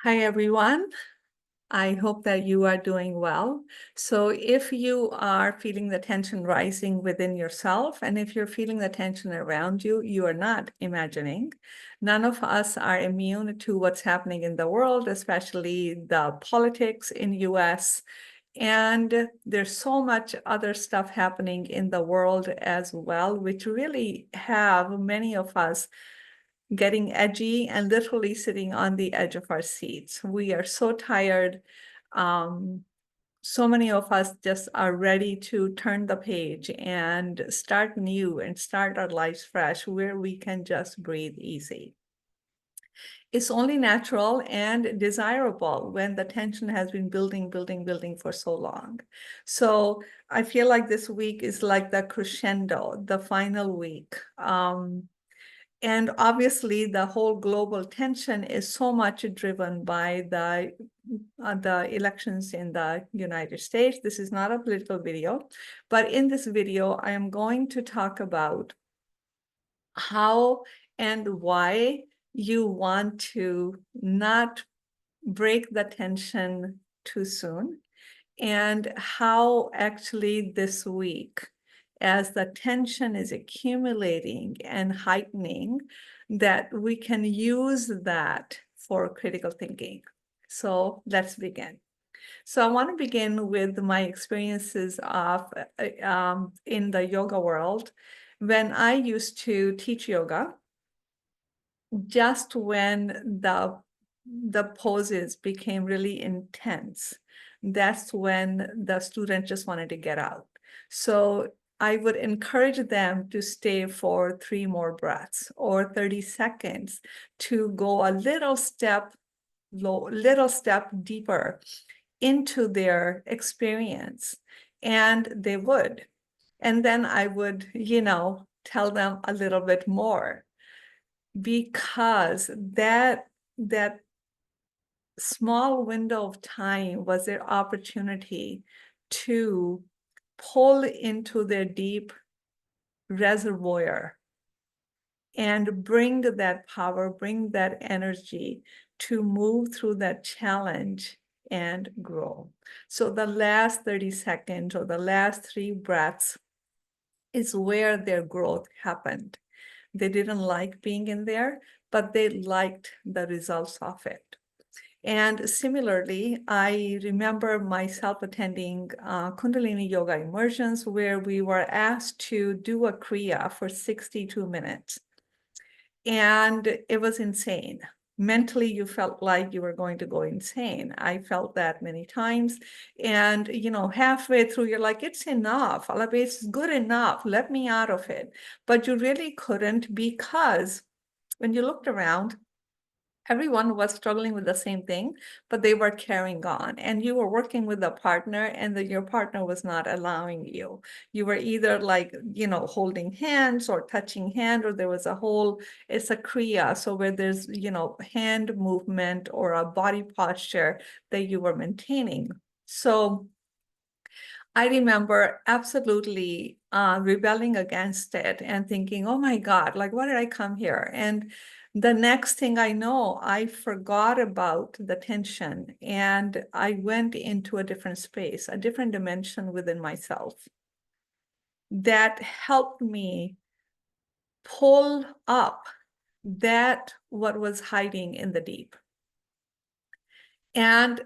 Hi, everyone. I hope that you are doing well. So if you are feeling the tension rising within yourself, and if you're feeling the tension around you, you are not imagining. None of us are immune to what's happening in the world, especially the politics in US. And there's so much other stuff happening in the world as well, which really have many of us getting edgy and literally sitting on the edge of our seats. We are so tired. So many of us just are ready to turn the page and start new and start our lives fresh where we can just breathe easy. It's only natural and desirable when the tension has been building for so long. So I feel like this week is like the crescendo, the final week. And obviously, the whole global tension is so much driven by the elections in the United States. This is not a political video, but in this video, I am going to talk about how and why you want to not break the tension too soon, and how actually this week, as the tension is accumulating and heightening, that we can use that for critical thinking. So let's begin. So I want to begin with my experiences of in the yoga world. When I used to teach yoga, just when the poses became really intense, that's when the student just wanted to get out. So I would encourage them to stay for 3 more breaths or 30 seconds to go a little step deeper into their experience, and they would. And then I would, tell them a little bit more, because that small window of time was their opportunity to pull into their deep reservoir and bring that power, bring that energy to move through that challenge and grow. So the last 30 seconds or the last 3 breaths is where their growth happened. They didn't like being in there, but they liked the results of it. And similarly, I remember myself attending Kundalini Yoga immersions, where we were asked to do a Kriya for 62 minutes. And it was insane. Mentally, you felt like you were going to go insane. I felt that many times. And, halfway through, you're like, it's enough. It's good enough. Let me out of it. But you really couldn't, because when you looked around, everyone was struggling with the same thing, but they were carrying on. And you were working with a partner, and your partner was not allowing you. You were either holding hands or touching hand, or there was it's a kriya. So where there's, hand movement or a body posture that you were maintaining. So I remember absolutely rebelling against it and thinking, oh my God, why did I come here? And the next thing I know, I forgot about the tension, and I went into a different space, a different dimension within myself that helped me pull up what was hiding in the deep. And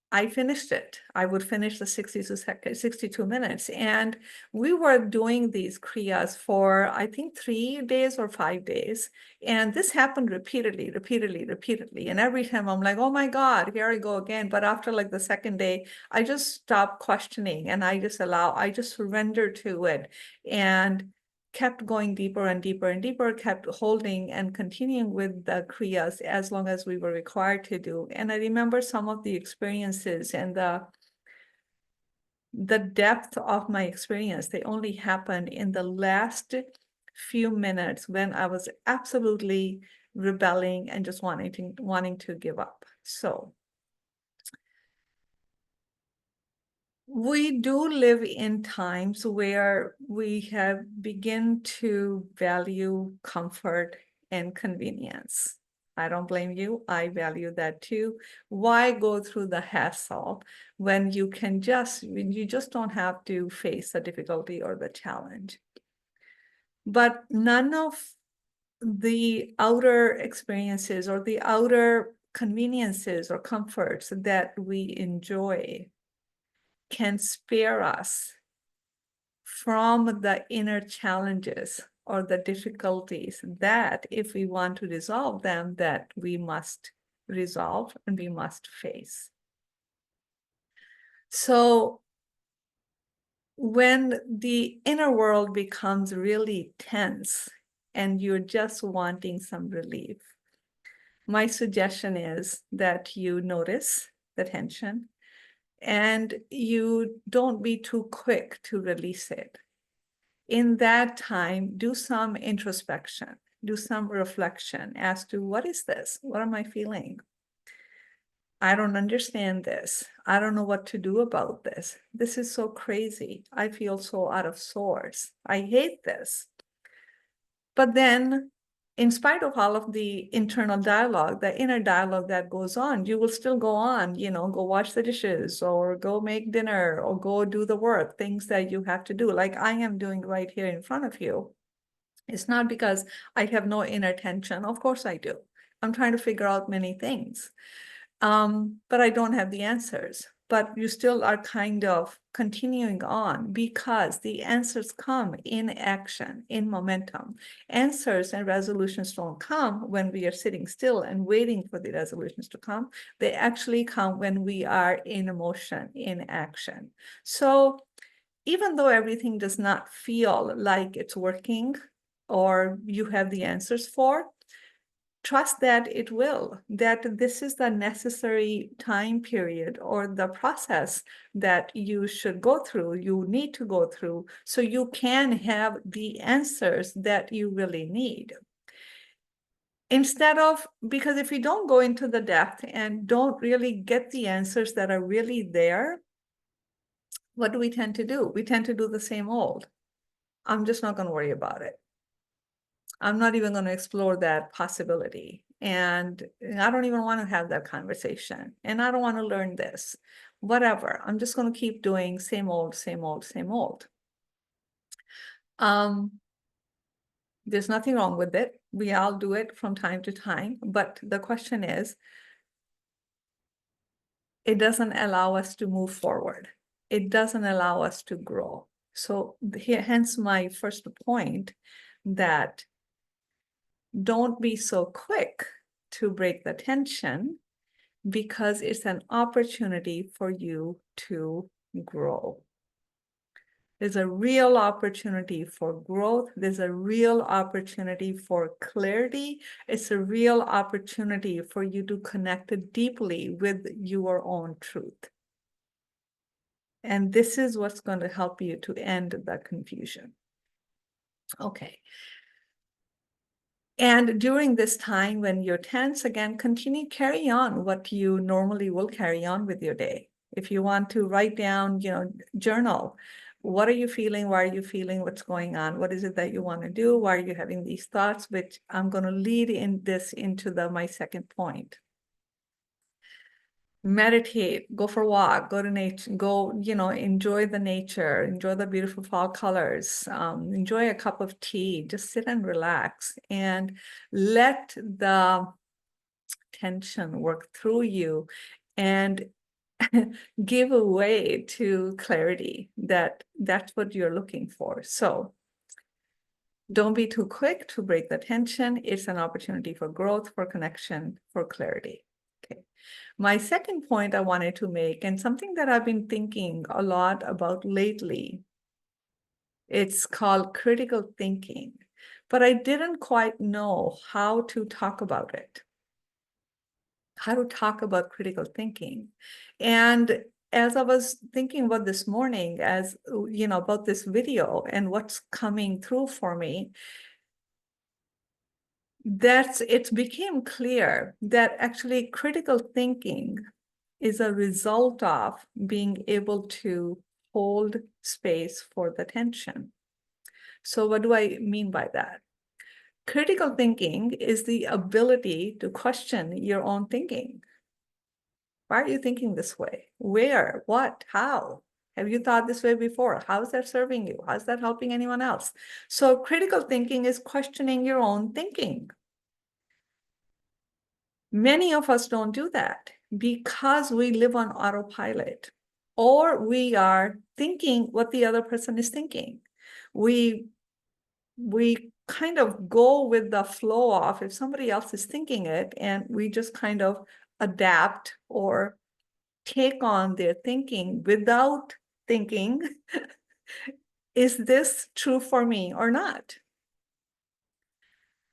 I finished it. I would finish the 62 minutes. And we were doing these kriyas for, I think, 3 days or 5 days. And this happened repeatedly. And every time I'm like, oh my God, here I go again. But after the second day, I just stopped questioning, and I just surrendered to it and kept going deeper and deeper, kept holding and continuing with the kriyas as long as we were required to do. And I remember some of the experiences and the depth of my experience. They only happened in the last few minutes when I was absolutely rebelling and just wanting to give up. So we do live in times where we have begin to value comfort and convenience. I don't blame you. I value that too. Why go through the hassle when you just don't have to face the difficulty or the challenge? But none of the outer experiences or the outer conveniences or comforts that we enjoy can spare us from the inner challenges or the difficulties that, if we want to resolve them, that we must resolve and we must face. So when the inner world becomes really tense and you're just wanting some relief, my suggestion is that you notice the tension and you don't be too quick to release it. In that time, do some introspection, do some reflection as to what is this? What am I feeling? I don't understand this. I don't know what to do about this. This is so crazy. I feel so out of sorts. I hate this. But then, in spite of all of the internal dialogue, the inner dialogue that goes on, you will still go on, go wash the dishes or go make dinner or go do the work, things that you have to do, like I am doing right here in front of you. It's not because I have no inner tension. Of course I do. I'm trying to figure out many things, but I don't have the answers. But you still are kind of continuing on because the answers come in action, in momentum. Answers and resolutions don't come when we are sitting still and waiting for the resolutions to come. They actually come when we are in motion, in action. So even though everything does not feel like it's working or you have the answers for, trust that it will, that this is the necessary time period or the process that you should go through, you need to go through, so you can have the answers that you really need. Instead of, because if we don't go into the depth and don't really get the answers that are really there, what do we tend to do? We tend to do the same old. I'm just not going to worry about it. I'm not even going to explore that possibility. And I don't even want to have that conversation. And I don't want to learn this. Whatever. I'm just going to keep doing same old, same old, same old. There's nothing wrong with it. We all do it from time to time. But the question is, it doesn't allow us to move forward. It doesn't allow us to grow. So hence my first point, that don't be so quick to break the tension, because it's an opportunity for you to grow. There's a real opportunity for growth. There's a real opportunity for clarity. It's a real opportunity for you to connect deeply with your own truth. And this is what's going to help you to end the confusion. Okay. And during this time when you're tense, again, carry on what you normally will carry on with your day. If you want to write down, journal, what are you feeling? Why are you feeling? What's going on? What is it that you want to do? Why are you having these thoughts? Which I'm going to lead into my second point. Meditate, go for a walk, go to nature, go, enjoy the nature, enjoy the beautiful fall colors, enjoy a cup of tea, just sit and relax and let the tension work through you and give way to clarity. That's what you're looking for. So don't be too quick to break the tension. It's an opportunity for growth, for connection, for clarity. Okay. My second point I wanted to make, and something that I've been thinking a lot about lately, it's called critical thinking, but I didn't quite know how to talk about it, how to talk about critical thinking. And as I was thinking about this morning, about this video and what's coming through for me, it became clear that actually critical thinking is a result of being able to hold space for the tension. So what do I mean by that? Critical thinking is the ability to question your own thinking. Why are you thinking this way? Where? What? How? Have you thought this way before? How is that serving you? How is that helping anyone else? So critical thinking is questioning your own thinking. Many of us don't do that because we live on autopilot, or we are thinking what the other person is thinking. We kind of go with the flow of if somebody else is thinking it, and we just kind of adapt or take on their thinking without thinking, is this true for me or not?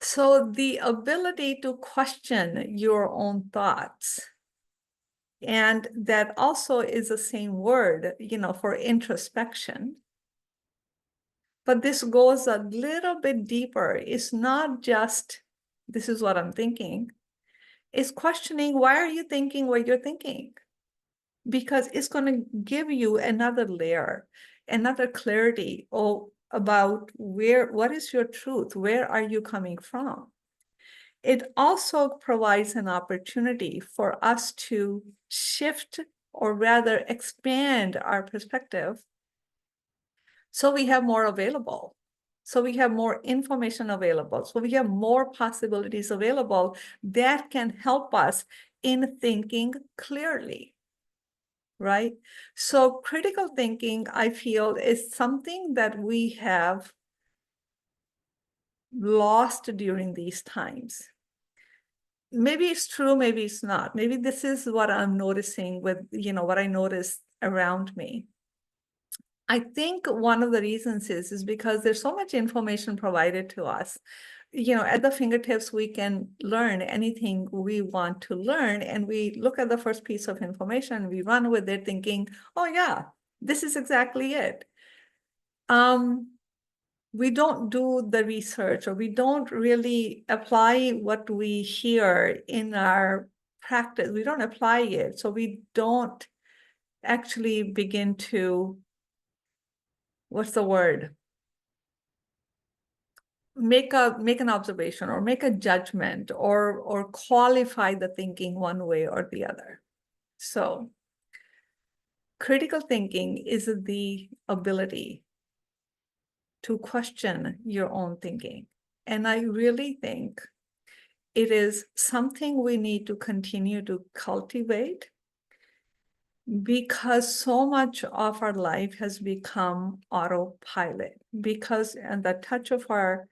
So the ability to question your own thoughts, and that also is the same word, for introspection. But this goes a little bit deeper. It's not just, this is what I'm thinking. It's questioning, why are you thinking what you're thinking? Because it's going to give you another layer, another clarity about what is your truth? Where are you coming from? It also provides an opportunity for us to shift, or rather expand, our perspective, so we have more available. So we have more information available. So we have more possibilities available that can help us in thinking clearly, right? So critical thinking, I feel, is something that we have lost during these times. Maybe it's true, maybe it's not. Maybe this is what I'm noticing with, what I notice around me. I think one of the reasons is because there's so much information provided to us. At the fingertips, we can learn anything we want to learn. And we look at the first piece of information, we run with it thinking, oh yeah, this is exactly it. We don't do the research, or we don't really apply what we hear in our practice. We don't apply it. So we don't actually begin to, what's the word? Make an observation, or make a judgment, or qualify the thinking one way or the other. So critical thinking is the ability to question your own thinking. And I really think it is something we need to continue to cultivate, because so much of our life has become autopilot, because at the touch of our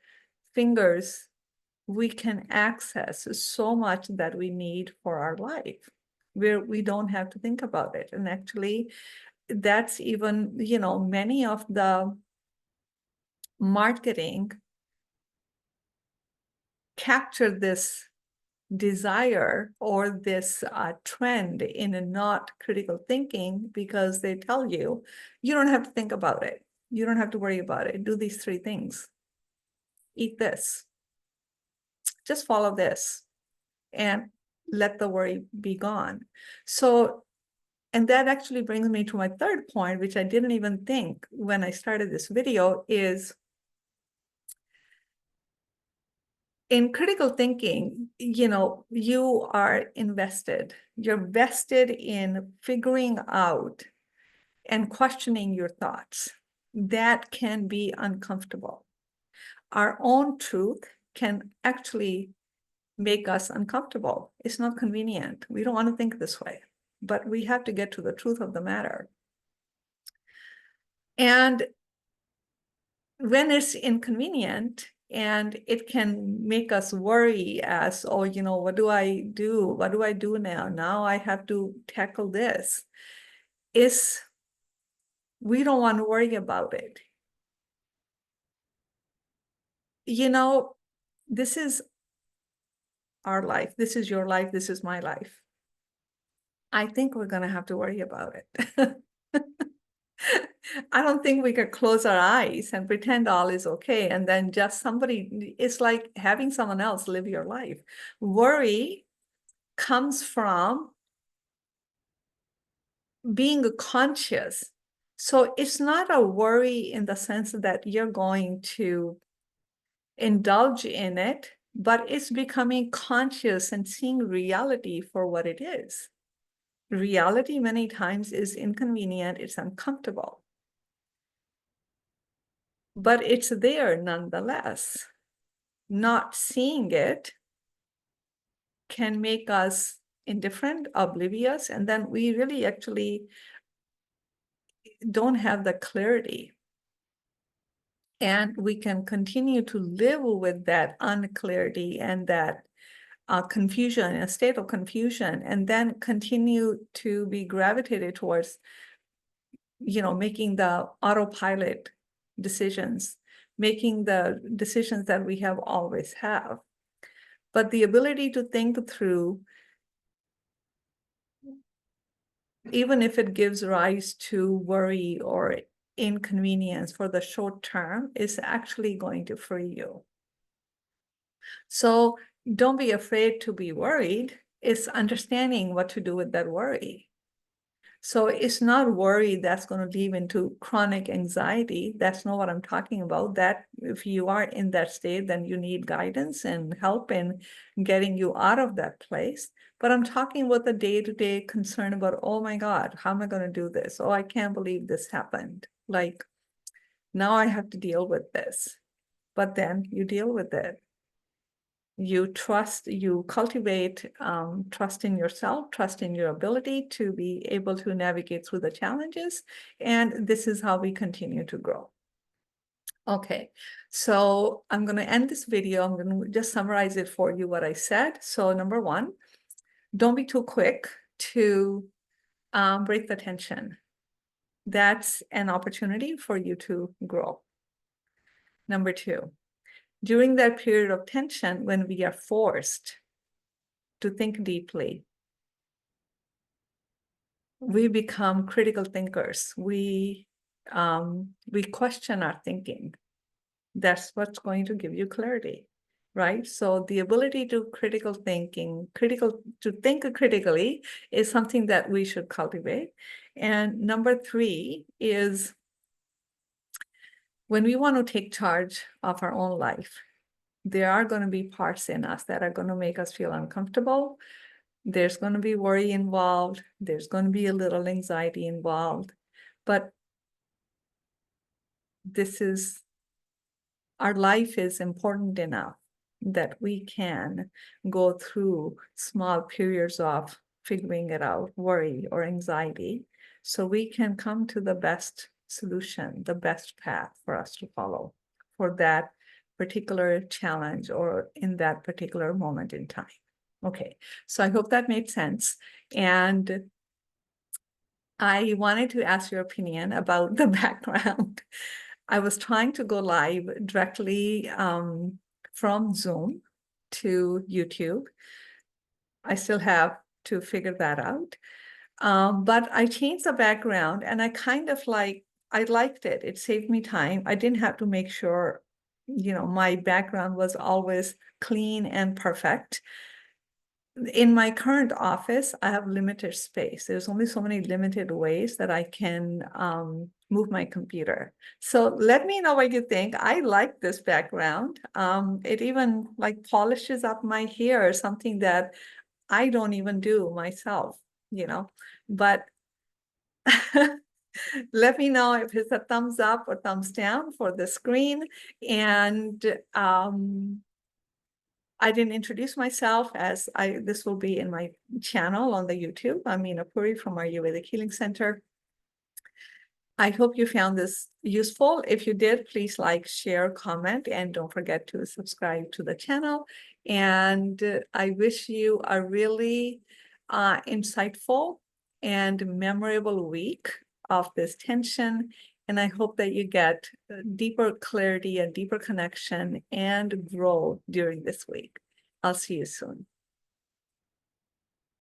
fingers, we can access so much that we need for our life, where we don't have to think about it. And actually, that's even, many of the marketing capture this desire, or this trend in a not critical thinking, because they tell you, you don't have to think about it. You don't have to worry about it. Do these 3 things. Eat this. Just follow this, and let the worry be gone. So, and that actually brings me to my third point, which I didn't even think when I started this video, is in critical thinking, you are invested. You're vested in figuring out and questioning your thoughts. That can be uncomfortable. Our own truth can actually make us uncomfortable. It's not convenient. We don't want to think this way, but we have to get to the truth of the matter. And when it's inconvenient, and it can make us worry as, oh, what do I do? What do I do now? Now I have to tackle this. We don't want to worry about it. This is our life. This is your life. This is my life. I think we're going to have to worry about it. I don't think we could close our eyes and pretend all is okay, and then just it's like having someone else live your life. Worry comes from being conscious. So it's not a worry in the sense that you're going to indulge in it, but it's becoming conscious and seeing reality for what it is. Reality many times is inconvenient, it's uncomfortable, but it's there nonetheless. Not seeing it can make us indifferent, oblivious, and then we really actually don't have the clarity. And we can continue to live with that unclarity and that confusion, a state of confusion, and then continue to be gravitated towards, making the autopilot decisions, making the decisions that we have always have. But the ability to think through, even if it gives rise to worry or inconvenience for the short term, is actually going to free you. So don't be afraid to be worried. It's understanding what to do with that worry. So it's not worry that's going to lead into chronic anxiety. That's not what I'm talking about. That if you are in that state, then you need guidance and help in getting you out of that place. But I'm talking about the day-to-day concern about, oh my God, how am I going to do this? Oh, I can't believe this happened. Like, now I have to deal with this. But then you deal with it. You trust, you cultivate trust in yourself, trust in your ability to be able to navigate through the challenges. And this is how we continue to grow. Okay, so I'm going to end this video. I'm going to just summarize it for you what I said. So number one, don't be too quick to break the tension. That's an opportunity for you to grow. Number two, during that period of tension, when we are forced to think deeply, we become critical thinkers. We question our thinking. That's what's going to give you clarity, right? So the ability to to think critically is something that we should cultivate. And number three is when we want to take charge of our own life, there are going to be parts in us that are going to make us feel uncomfortable. There's going to be worry involved. There's going to be a little anxiety involved. But our life is important enough that we can go through small periods of figuring it out, worry or anxiety, so we can come to the best solution, the best path for us to follow for that particular challenge or in that particular moment in time. Okay, so I hope that made sense. And I wanted to ask your opinion about the background. I was trying to go live directly from Zoom to YouTube. I still have to figure that out. But I changed the background and I liked it. It saved me time. I didn't have to make sure, my background was always clean and perfect. In my current office, I have limited space. There's only so many limited ways that I can move my computer. So let me know what you think. I like this background. It even polishes up my hair, something that I don't even do myself, but let me know if it's a thumbs up or thumbs down for the screen. And I didn't introduce myself as this will be in my channel on the YouTube. I'm Meena Puri from Ayurvedic Healing Center. I hope you found this useful. If you did, please like, share, comment, and don't forget to subscribe to the channel. And I wish you a really insightful and memorable week of this tension. And I hope that you get deeper clarity and deeper connection and grow during this week. I'll see you soon.